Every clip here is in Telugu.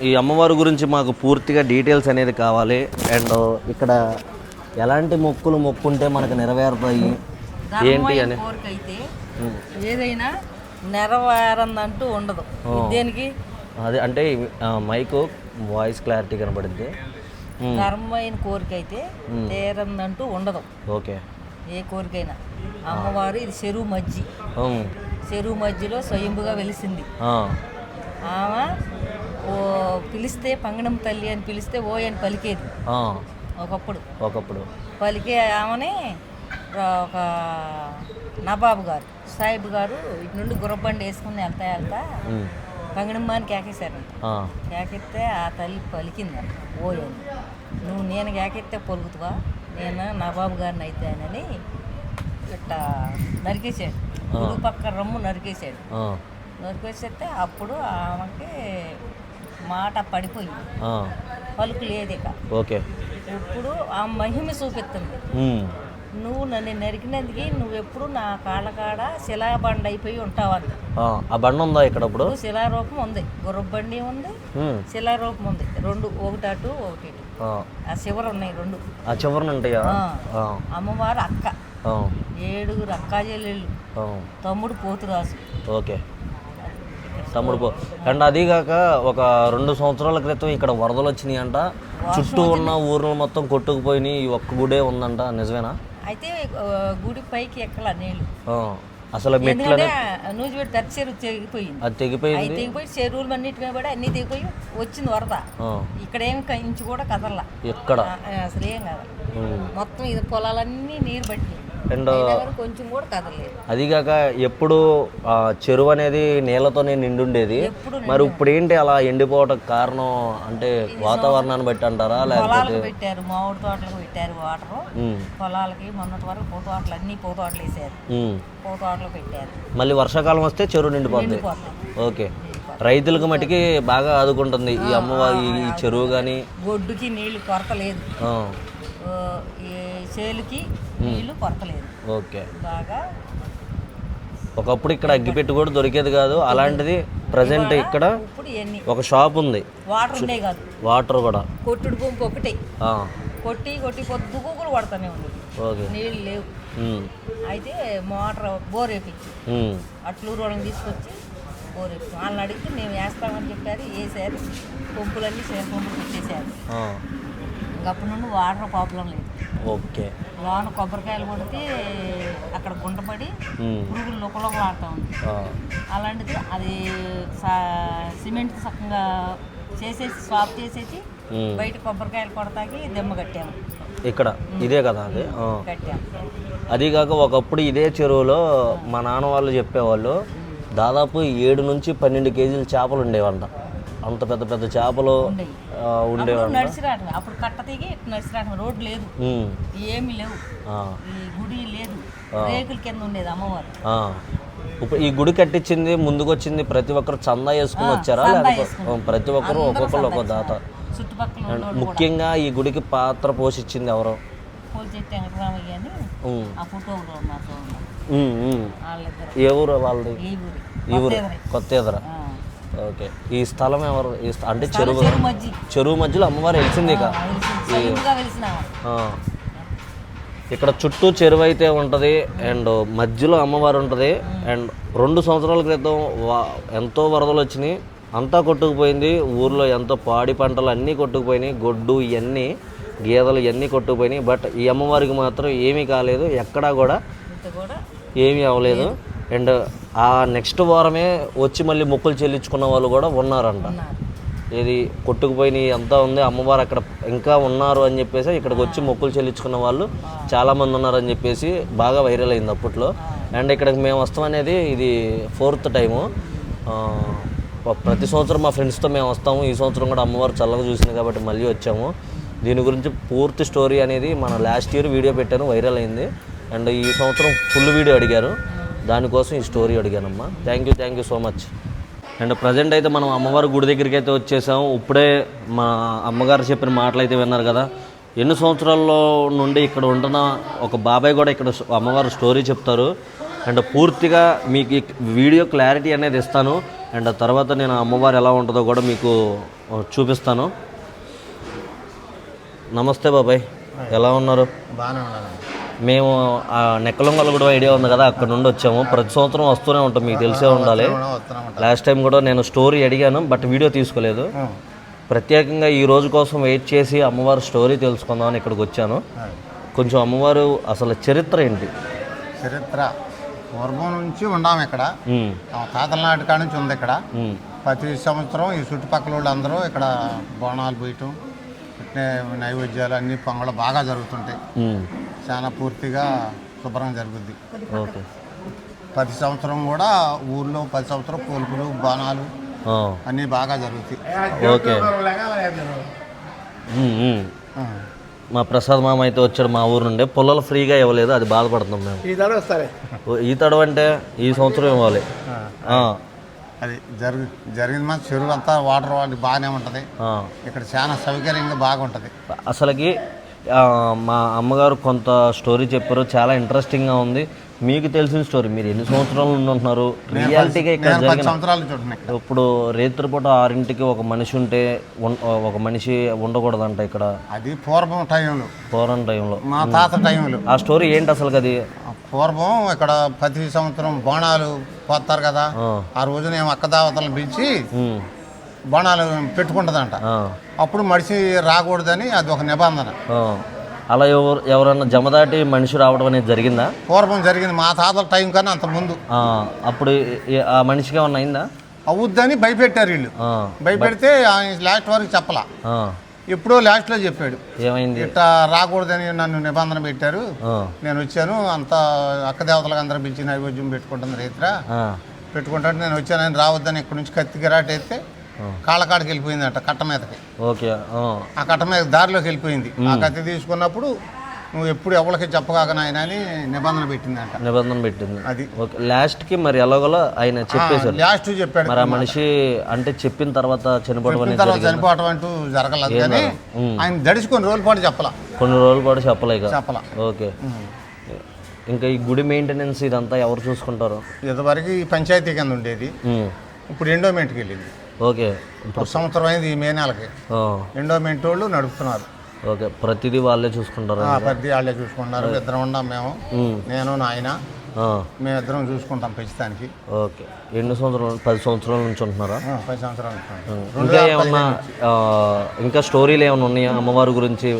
ఈ అమ్మవారి గురించి మాకు పూర్తిగా డీటెయిల్స్ అనేది కావాలి. అండ్ ఇక్కడ ఎలాంటి మొక్కులు మొక్కుంటే మనకు నెరవేరుతాయి ఏంటి అని అయితే ఏదైనా నెరవేరందంటూ ఉండదు. దేనికి అదే అంటే మైకు వాయిస్ క్లారిటీ కనబడింది. ధర్మమైన కోరిక అయితే తీరందంటూ ఉండదు. ఓకే. ఏ కోరికైనా అమ్మవారు ఇది చెరువు మధ్య, చెరువు మధ్యలో స్వయంభుగా వెలిసింది. ఆమె ఓ పిలిస్తే పంగడం తల్లి అని పిలిస్తే ఓ అని పలికేది ఒకప్పుడు పలికే ఆమెని ఒక నవాబు గారు సాహిబ్ గారు ఇటు నుండి గుర్రబండి వేసుకుని వెళ్తా పంగడమ్మాని కేకేశారంట. కేకెత్తే ఆ తల్లి పలికిందంట ఓ అని. నువ్వు నేను కేకెత్తే పలుకుతావా, నేను నవాబు గారిని అయితానని ఇట్లా నరికేసాడు. గుడి పక్క రమ్ము నరికేసాడు. నరికేసేస్తే అప్పుడు ఆమెకి మాట పడిపోయింది, పలుకు లేదు ఇక. ఓకే. ఇప్పుడు ఆ మహిమ చూపిస్తుంది. నువ్వు నన్ను నరికినందుకు నువ్వెప్పుడు నా కాళ్ళ కాడ శిలాబండ అయిపోయి ఉంటావంట. ఆ బండ ఉందా ఇక్కడ? ఇప్పుడు శిలారూపం ఉంది, గుర్రబండి ఉంది, శిలారూపం ఉంది. రెండు, ఒకటి అటు ఒకటి ఇటు. ఆ చివర ఉన్నాయి రెండు. ఆ చివరన ఉంటాయా? అమ్మవారు అక్క, 7 అక్కా చెల్లెళ్ళు, తమ్ముడు పోతురాజు. ఓకే. తమ్ముడు అండ్ అదీగాక ఒక 2 సంవత్సరాల క్రితం ఇక్కడ వరదలు వచ్చినాయి అంట. చుట్టూ ఉన్న ఊర్లు మొత్తం కొట్టుకుపోయినాయి. ఈ ఒక్క గుడే ఉందంట, నిజమేనా? అయితే గుడి పైకి ఎక్కల నీళ్ళు అసలు మెట్లనే నూజివేడి చెరువు తెగిపోయింది. అది తెగిపోయింది. తెగిపోయి చెరువులు అన్నిటి పడి అన్ని తెగిపోయి వచ్చింది వరద. ఇక్కడ ఏమి ఇంచు కూడా కదల్లా, ఎక్కడ అసలు ఏం కదల. మొత్తం ఇది పొలాలన్నీ నీరు పట్టి అండ్ కొంచెం కూడా కదలేదు. అదిగాక ఎప్పుడు చెరువు అనేది నీళ్ళతోనే నిండుండేది. మరి ఇప్పుడు ఏంటి అలా ఎండిపోవటం కారణం? అంటే వాతావరణాన్ని బట్టి అంటారా, లేకపోతే పెట్టారు మామిడి తోటలకు పెట్టారు వాటర్. పొలాలకి మొన్నటి వరకు పూ తోటలు అన్ని పూ తోటలు వేసారు, పూ తోటలు పెట్టారు. మళ్ళీ వర్షాకాలం వస్తే చెరువు నిండిపోతుంది. ఓకే. రైతులకు మటుకి బాగా ఆదుకుంటుంది ఈ అమ్మవారి ఈ చెరువు. కానీ గొడ్డుకి నీళ్లు కొరత లేదు, చేలుకి నీళ్లు కొరతలేదు. ఓకే. బాగా ఒకప్పుడు ఇక్కడ అగ్గిపెట్టి కూడా దొరికేది కాదు. అలాంటిది ప్రజెంట్ ఇక్కడ ఒక షాప్ ఉంది. వాటర్ ఉండే కాదు, వాటర్ కూడా కొట్టుడు పంపు ఒకటే కొట్టి పొద్దుకు కూడా కొడతానే ఉంది. నీళ్ళు లేవు. అయితే మోటార్ బోర్ వేపించి అట్లూరు వాళ్ళని తీసుకొచ్చి బోర్ వేపించి వాళ్ళని అడిగితే మేము వేస్తామని చెప్పారు. వేసారు, పంపులన్నీ పంపులు పెట్టేశారు. అప్పటి నుండి వాటర్ ప్రాబ్లం లేదు. ఓకే. లోన కొబ్బరికాయలు కొడితే అక్కడ గుంటపడి పురుగులు లోకలోకలు ఆడుతూ ఉంది. అలాంటిది అది సిమెంట్ చక్కగా చేసేసి స్వాప్ చేసేసి బయట కొబ్బరికాయలు కొడతాకి దెమ్మ కట్టాము ఇక్కడ. ఇదే కదా అది కట్టాము. అదీగాక ఒకప్పుడు ఇదే చెరువులో మా నాన్న వాళ్ళు చెప్పేవాళ్ళు దాదాపు 7 నుంచి 12 కేజీల చేపలు ఉండేవంట. అంత పెద్ద పెద్ద చేపలు ఉండేవాళ్ళు. నడిచిరాటం అప్పుడు కట్ట తెగి నడిచిరాటం. రోడ్డు లేదు, ఏమి లేవు, ఈ గుడి లేదు, రేకుల కింద ఉండేది అమ్మవారు. ఇప్పుడు ఈ గుడి కట్టించింది ముందుకు వచ్చింది ప్రతి ఒక్కరు చందా వేసుకుని వచ్చారా, లేకపోతే ప్రతి ఒక్కరు ఒక్కొక్కరు ఒక్కొక్క దాత? చుట్టుపక్కల ముఖ్యంగా ఈ గుడికి పాత్ర పోషించింది ఎవరు? పోల్చెట్టి వెంకటరామయ్య అని ఆ ఫోటో ఏ ఊరు వాళ్ళది? ఈ ఊరు కొత్తెదర. ఓకే. ఈ స్థలం ఎవరు? అంటే చెరువు మధ్యలో అమ్మవారు వెలిసింది. ఇక ఇక్కడ చుట్టూ చెరువు అయితే ఉంటుంది అండ్ మధ్యలో అమ్మవారు ఉంటుంది. అండ్ 2 సంవత్సరాల క్రితం ఎంతో వరదలు వచ్చినాయి, అంతా కొట్టుకుపోయింది. ఊర్లో ఎంతో పాడి పంటలు అన్నీ కొట్టుకుపోయినాయి, గొడ్డు ఇవన్నీ గేదెలు ఇవన్నీ కొట్టుకుపోయినాయి. బట్ ఈ అమ్మవారికి మాత్రం ఏమీ కాలేదు, ఎక్కడా కూడా ఏమీ అవ్వలేదు. అండ్ ఆ నెక్స్ట్ వారమే వచ్చి మళ్ళీ మొక్కులు చెల్లించుకున్న వాళ్ళు కూడా ఉన్నారంట. ఇది కొట్టుకుపోయినాయి అంతా ఉంది, అమ్మవారు అక్కడ ఇంకా ఉన్నారు అని చెప్పేసి ఇక్కడికి వచ్చి మొక్కులు చెల్లించుకున్న వాళ్ళు చాలామంది ఉన్నారని చెప్పేసి బాగా వైరల్ అయింది అప్పట్లో. అండ్ ఇక్కడికి మేము వస్తాం అనేది ఇది 4th టైము. ప్రతి సంవత్సరం మా ఫ్రెండ్స్తో మేము వస్తాము. ఈ సంవత్సరం కూడా అమ్మవారు చల్లగా చూసింది కాబట్టి మళ్ళీ వచ్చాము. దీని గురించి పూర్తి స్టోరీ అనేది మన లాస్ట్ ఇయర్ వీడియో పెట్టాను, వైరల్ అయింది. అండ్ ఈ సంవత్సరం ఫుల్ వీడియో అడిగారు, దానికోసం ఈ స్టోరీ అడిగానమ్మా. Thank you so much. And present అయితే మనం అమ్మవారి గుడి దగ్గరికి అయితే వచ్చేసాము. ఇప్పుడే మా అమ్మగారు చెప్పిన మాటలు అయితే విన్నారు కదా. ఎన్ని సంవత్సరాల్లో నుండి ఇక్కడ ఉంటున్న ఒక బాబాయ్ కూడా ఇక్కడ అమ్మవారి స్టోరీ చెప్తారు. అండ్ పూర్తిగా మీకు వీడియో క్లారిటీ అనేది ఇస్తాను. అండ్ తర్వాత నేను అమ్మవారు ఎలా ఉంటుందో కూడా మీకు చూపిస్తాను. నమస్తే బాబాయ్, ఎలా ఉన్నారు? బాగానే ఉన్నాను. మేము నెక్కలొంగలు కూడా ఐడియా ఉంది కదా, అక్కడ నుండి వచ్చాము. ప్రతి సంవత్సరం వస్తూనే ఉంటాం, మీకు తెలిసే ఉండాలి. లాస్ట్ టైం కూడా నేను స్టోరీ అడిగాను, బట్ వీడియో తీసుకోలేదు. ప్రత్యేకంగా ఈ రోజు కోసం వెయిట్ చేసి అమ్మవారి స్టోరీ తెలుసుకుందామని ఇక్కడికి వచ్చాను. కొంచెం అమ్మవారు అసలు చరిత్ర ఏంటి? చరిత్ర పూర్వం నుంచి ఉన్నాము ఇక్కడ. తాతల నాటి కాడ నుంచి ఉంది ఇక్కడ. ప్రతి సంవత్సరం ఈ చుట్టుపక్కల వాళ్ళు అందరూ ఇక్కడ బోనాలు పోయటం, ఇట్నే నైవేద్యాలు అన్ని పొంగలు బాగా జరుగుతుంటాయి. చాలా పూర్తిగా శుభ్రంగా జరుగుద్ది. ఓకే. ప్రతి సంవత్సరం కూడా ఊర్లో ప్రతి సంవత్సరం పూలుపులు బోనాలు అన్నీ బాగా జరుగుతాయి. ఓకే. మా ప్రసాద్ మామ అయితే వచ్చాడు మా ఊరు నుండి. పొలాలు ఫ్రీగా ఇవ్వలేదు, అది బాధపడుతున్నాం మేము. ఈ తడవ అంటే ఈ సంవత్సరం ఇవ్వాలి. అది జరిగింది. మా చెరువు అంతా వాటర్ వాటి బాగానే ఉంటుంది. ఇక్కడ చాలా సౌకర్యంగా బాగుంటుంది. అసలుకి మా అమ్మగారు కొంత స్టోరీ చెప్పారు, చాలా ఇంట్రెస్టింగ్గా ఉంది. మీకు తెలిసిన స్టోరీ, మీరు ఎన్ని సంవత్సరాల నుండి ఉంటున్నారు? రియాలిటీగా ఇక్కడ ఇప్పుడు రేత్రిపూట 6ంటికి ఒక మనిషి ఉంటే ఒక మనిషి ఉండకూడదంట ఇక్కడ. అది పూర్వం టైంలో మా తాత టైంలో. ఆ స్టోరీ ఏంటి అసలు? అది పూర్వం ఇక్కడ ప్రతి సంవత్సరం బోనాలు పోతారు కదా, ఆ రోజు నేను అక్క దావతలను పిలిచి బోనాలు పెట్టుకుంటుందంట. అప్పుడు మనిషి రాకూడదని అది ఒక నిబంధన. అలా ఎవరన్నా జమదాటి మనిషి రావడం అనేది జరిగిందా? పూర్వం జరిగింది, మా తాతల టైం కన్నా అంత ముందు. అప్పుడు ఆ మనిషికి ఏమన్నా అయిందా? అవుద్దని భయపెట్టారు వీళ్ళు. భయపెడితే లాస్ట్ వరకు చెప్పలా, ఎప్పుడో లాస్ట్లో చెప్పాడు. ఏమైంది? ఇట్లా రాకూడదని నన్ను నిబంధన పెట్టారు. నేను వచ్చాను, అంతా అక్క దేవతలకు అందరూ పిలిచి నైవేద్యం పెట్టుకుంటుంది రైతురా పెట్టుకుంటాడు. నేను వచ్చానని రావద్దని ఇక్కడ నుంచి కత్తి గిరాట అయితే కాళ్ళకాడికి వెళ్ళిపోయిందంట, కట్ట మీదకి. ఓకే. ఆ కట్ట మీద దారిలోకి వెళ్ళిపోయింది. ఆ కత్తి తీసుకున్నప్పుడు నువ్వు ఎప్పుడు ఎవరికి చెప్పగాక నాయన అని నిబంధన పెట్టింది. అది ఓకే. లాస్ట్కి మరి ఎలాగోలా ఆయన చెప్పేశారు. లాస్ట్ చెప్పాడు. మరి ఆ మనిషి అంటే చెప్పిన తర్వాత చనిపోవడం అంటూ జరగలేదు, కానీ ఆయన దడిచి కొన్ని రోజుల పాటు చెప్పలా. ఓకే. ఇంకా ఈ గుడి మెయింటెనెన్స్ ఇదంతా ఎవరు చూసుకుంటారు? ఇంతవరకు ఈ పంచాయతీ కింద ఉండేది, ఇప్పుడు ఎండోమెంట్కి వెళ్ళింది. ఓకే. ఇప్పుడు సంవత్సరం అయింది ఈ మే నెలకి. ఎండోమెంట్ వాళ్ళు నడుపుతున్నారు. ఓకే. ప్రతిదీ వాళ్ళే చూసుకుంటారు? ప్రతి వాళ్ళే చూసుకుంటారు. ఇద్దరం ఉన్నాం మేము, నేను నాయన, మేమిద్దరం చూసుకుంటాం పెంచడానికి. ఓకే. ఎన్ని సంవత్సరాలు? 10 సంవత్సరాల నుంచి ఉంటున్నారా? 10 సంవత్సరాలు. ఇంకా ఏమన్నా ఇంకా స్టోరీలు ఏమైనా ఉన్నాయా అమ్మవారి గురించి?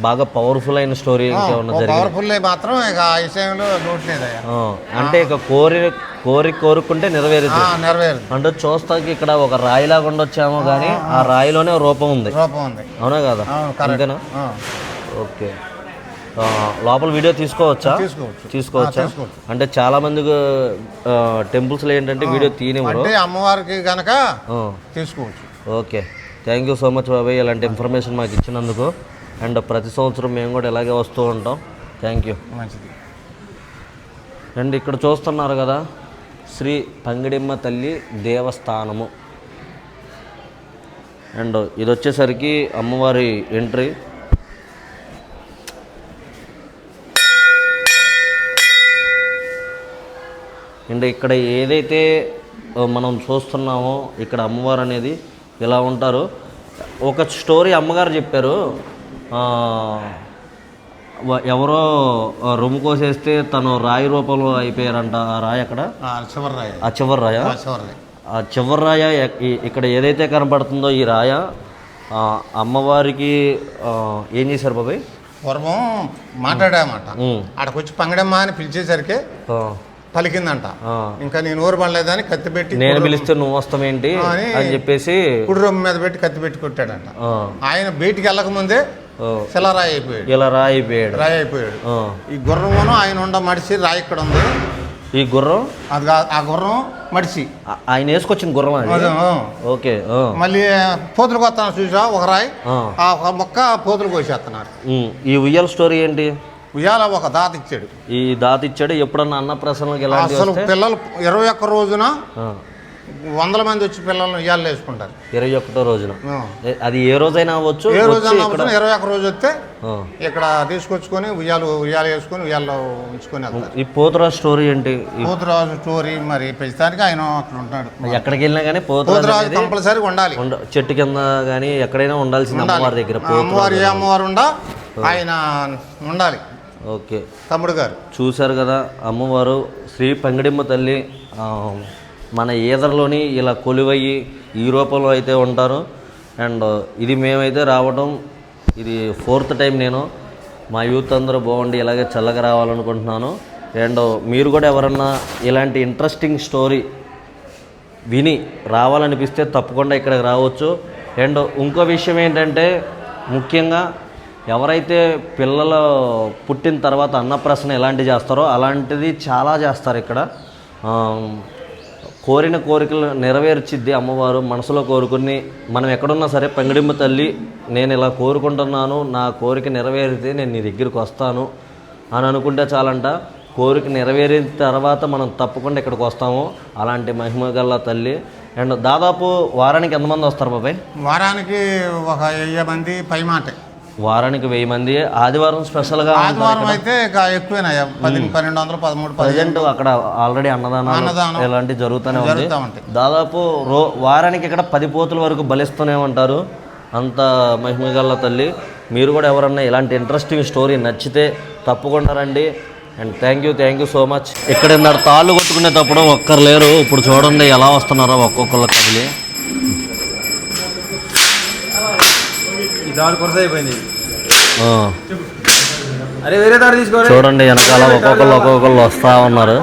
బాగా పవర్ఫుల్ అయిన స్టోరీ ఇంకేమన్నా జరిగింది? పవర్ఫుల్ మాత్రం ఇక ఆ విషయంలో లోటు లేదయ్యా. అంటే ఇక కోరుకుంటే నెరవేరు. అంటే చూస్తాకి ఇక్కడ ఒక రాయిలాగా ఉండొచ్చామో కానీ ఆ రాయిలోనే రూపం ఉంది. అవునా కదా? అంతేనా? ఓకే. లోపల వీడియో తీసుకోవచ్చా? అంటే చాలా మందికి టెంపుల్స్లో ఏంటంటే వీడియో తీయనివ్వరు, అమ్మవారికి కనుక తీసుకోవచ్చు. Okay. Thank you so much బాబాయ్, ఇలాంటి ఇన్ఫర్మేషన్ మాకు ఇచ్చినందుకు. అండ్ ప్రతి సంవత్సరం మేము కూడా ఇలాగే వస్తూ ఉంటాం. Thank you. మంచిది. అండ్ ఇక్కడ చూస్తున్నారు కదా, శ్రీ పంగిడిమ్మ తల్లి దేవస్థానము. అండ్ ఇది వచ్చేసరికి అమ్మవారి ఎంట్రీ. అండ్ ఇక్కడ ఏదైతే మనం చూస్తున్నామో ఇక్కడ అమ్మవారు అనేది ఇలా ఉంటారు. ఒక స్టోరీ అమ్మగారు చెప్పారు, ఎవరో రొమ్ము కోసేస్తే తను రాయి రూపంలో అయిపోయారంట. ఆ రాయి అక్కడ చివరి రాయ. ఆ చివరి రాయ ఇక్కడ ఏదైతే కనపడుతుందో ఈ రాయ అమ్మవారికి ఏం చేశారు బాబాయ్? పూర్వం మాట్లాడామాట, ఆడకు వచ్చి పంగడమ్మ అని పిలిచేసరికి పలికిందంట. ఇంకా నేను ఊరు పడలేదని కత్తి పెట్టి, నేను పిలిస్తే నువ్వు వస్తావేంటి అని చెప్పేసి కుడి రొమ్ము మీద పెట్టి కత్తి పెట్టి కొట్టాడంట. ఆయన బయటికి వెళ్ళక ముందే రాయి అయిపోయాడు. ఈ గుర్రమును ఆయన ఉండ మడిసి రాయి ఇక్కడ ఉంది. ఈ గుర్రం అది ఆ గుర్రం మడిసి ఆయన వేసుకొచ్చిన గుర్రం. ఓకే. మళ్ళీ పోతులు కొత్త చూసా ఒక రాయి, ఆ ఒక మొక్క పోతులు కోసేస్తున్నారు. ఈ ఉయ్యాల స్టోరీ ఏంటి? ఉయ్యాల ఒక దాత ఇచ్చాడు. ఈ దాత ఇచ్చాడు. ఎప్పుడన్నా అన్నప్రసన్నకి అసలు పిల్లలు 21 రోజున వందల మంది వచ్చి పిల్లల్ని ఉయ్యాలు వేసుకుంటారు 21వ రోజున. ఆ. అది ఏ రోజైనా అవ్వచ్చు. ఏ రోజు వచ్చి ఇక్కడ 21 రోజు వస్తే ఆ. ఇక్కడ తీసుకొచ్చుకొని ఉయ్యాలు వేసుకొని ఉయ్యాల్లో ఉంచుకొని వెళ్తారు. ఈ పోతురాజు స్టోరీ ఏంటి? పోతురాజు స్టోరీ మరి పెంచడానికి ఆయన అక్కడ ఉంటాడు. ఎక్కడికి వెళ్ళినా కానీ పోతురాజు పోతురాజు కంపల్సరీగా ఉండాలి. చెట్టు కింద కానీ ఎక్కడైనా ఉండాల్సింది అమ్మవారి దగ్గర. అమ్మవారు ఏ అమ్మవారు ఉండా ఆయన ఉండాలి. ఓకే, తమ్ముడు గారు చూశారు కదా అమ్మవారు శ్రీ పంగిడిమ్మ తల్లి మన ఈదర్లోని ఇలా కొలువయ్యి ఈ రూపంలో అయితే ఉంటారు. అండ్ ఇది మేమైతే రావడం ఇది 4th టైం. నేను మా యూత్ అందరూ బాగుండి ఇలాగే చల్లగా రావాలనుకుంటున్నాను. అండ్ మీరు కూడా ఎవరన్నా ఇలాంటి ఇంట్రెస్టింగ్ స్టోరీ విని రావాలనిపిస్తే తప్పకుండా ఇక్కడికి రావచ్చు. అండ్ ఇంకో విషయం ఏంటంటే ముఖ్యంగా ఎవరైతే పిల్లలు పుట్టిన తర్వాత అన్నప్రాసన ఎలాంటివి చేస్తారో అలాంటిది చాలా చేస్తారు ఇక్కడ. కోరిన కోరికలు నెరవేర్చిద్ది అమ్మవారు. మనసులో కోరుకుని మనం ఎక్కడున్నా సరే పంగిడిమ్మ తల్లి నేను ఇలా కోరుకుంటున్నాను, నా కోరిక నెరవేరితే నేను నీ దగ్గరికి వస్తాను అని అనుకుంటే చాలంట. కోరిక నెరవేరిన తర్వాత మనం తప్పకుండా ఇక్కడికి వస్తాము. అలాంటి మహిమ గల తల్లి. అండ్ దాదాపు వారానికి ఎంతమంది వస్తారు బాబాయ్? వారానికి ఒక 1000 మంది పైమాట. వారానికి 1000 మంది. ఆదివారం స్పెషల్గా ఆదివారం అయితే ఇక ఎక్కువేనా 1200 1300 ప్రజెంట్ అక్కడ ఆల్రెడీ అన్నదానం ఇలాంటివి జరుగుతూనే ఉంది. ఉంటాయి. దాదాపు వారానికి ఇక్కడ 10 పోతుల వరకు బలిస్తూనే ఉంటారు. అంత మహిమగల తల్లి. మీరు కూడా ఎవరన్నా ఇలాంటి ఇంట్రెస్టింగ్ స్టోరీ నచ్చితే తప్పకుండా రండి. And thank you so much. ఇక్కడ ఇందాక తాళ్ళు కొట్టుకునేటప్పుడు ఒక్కరు లేరు. ఇప్పుడు చూడండి ఎలా వస్తున్నారో ఒక్కొక్కరు కదిలి. చూడండి వెనకాల ఒక్కొక్కరు వస్తూ ఉన్నారు.